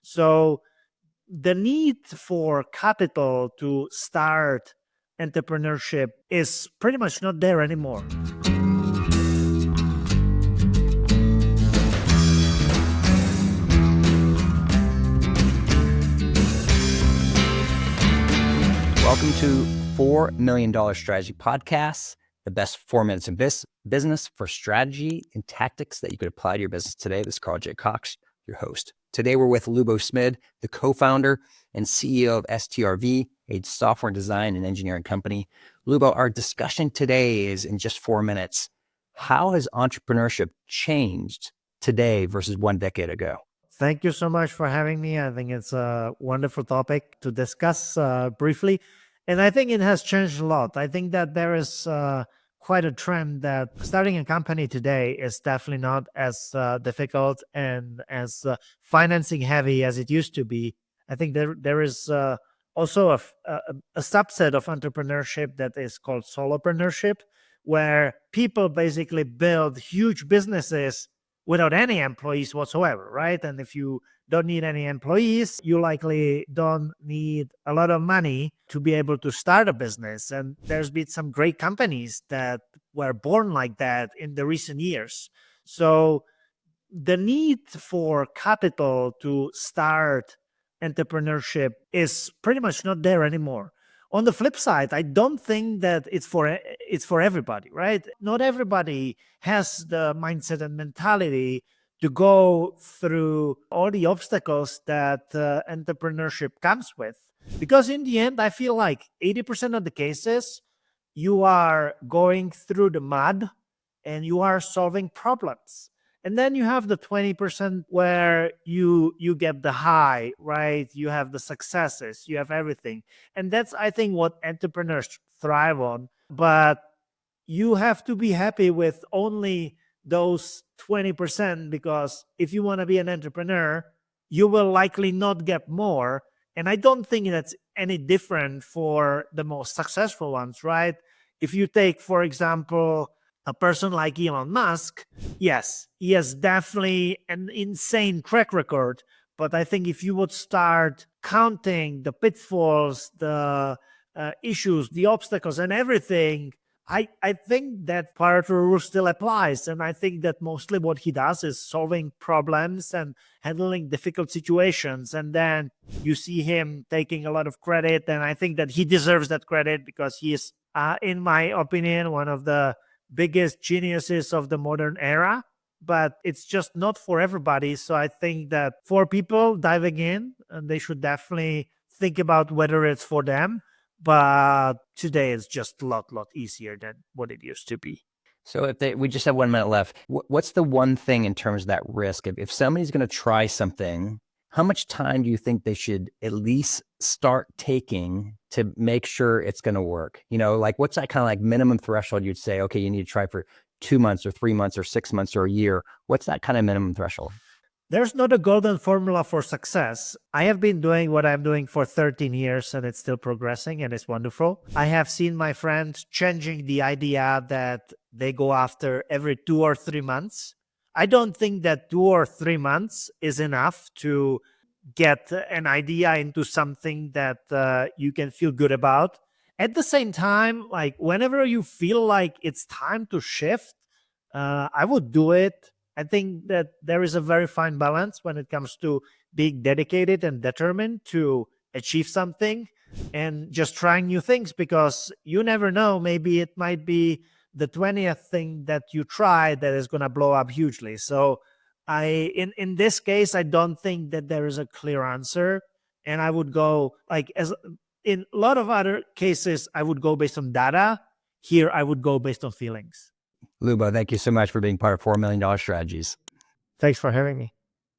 So the need for capital to start entrepreneurship is pretty much not there anymore. Welcome to $4 Million Strategy Podcast, the best 4 minutes in business for strategy and tactics that you could apply to your business today. This is Carl J. Cox, your host. Today, we're with Lubo Smid, the co-founder and CEO of STRV, a software design and engineering company. Lubo, our discussion today is in just 4 minutes. How has entrepreneurship changed today versus 1 decade ago? Thank you so much for having me. I think it's a wonderful topic to discuss briefly. And I think it has changed a lot. I think that there is quite a trend that starting a company today is definitely not as difficult and as financing heavy as it used to be. I think there is also a subset of entrepreneurship that is called solopreneurship, where people basically build huge businesses without any employees whatsoever, right? And if you don't need any employees, you likely don't need a lot of money to be able to start a business. And there's been some great companies that were born like that in the recent years. So the need for capital to start entrepreneurship is pretty much not there anymore. On the flip side, I don't think that it's for everybody, right? Not everybody has the mindset and mentality to go through all the obstacles that entrepreneurship comes with. Because in the end, I feel like 80% of the cases, you are going through the mud and you are solving problems. And then you have the 20% where you get the high, right? You have the successes, you have everything. And that's, I think, what entrepreneurs thrive on. But you have to be happy with only those 20%, because if you want to be an entrepreneur, you will likely not get more. And I don't think that's any different for the most successful ones, right? If you take, for example, a person like Elon Musk, yes, he has definitely an insane track record. But I think if you would start counting the pitfalls, the issues, the obstacles and everything, I think that Pareto rule still applies. And I think that mostly what he does is solving problems and handling difficult situations. And then you see him taking a lot of credit. And I think that he deserves that credit because he is, in my opinion, one of the biggest geniuses of the modern era. But it's just not for everybody. So I think that for people diving in, they should definitely think about whether it's for them. But today it's just a lot easier than what it used to be. So we just have 1 minute left. What's the one thing in terms of that risk? If somebody's going to try something, how much time do you think they should at least start taking to make sure it's going to work? You know, like what's that kind of like minimum threshold you'd say, okay, you need to try for 2 months or 3 months or 6 months or a year? What's that kind of minimum threshold? There's not a golden formula for success. I have been doing what I'm doing for 13 years and it's still progressing and it's wonderful. I have seen my friends changing the idea that they go after every 2 or 3 months. I don't think that 2 or 3 months is enough to get an idea into something that you can feel good about. At the same time, like whenever you feel like it's time to shift, I would do it. I think that there is a very fine balance when it comes to being dedicated and determined to achieve something and just trying new things, because you never know, maybe it might be the 20th thing that you try that is going to blow up hugely. So in this case, I don't think that there is a clear answer. And I would go like, as in a lot of other cases, I would go based on data. Here, I would go based on feelings. Lubo, thank you so much for being part of $4 Million Strategies. Thanks for having me.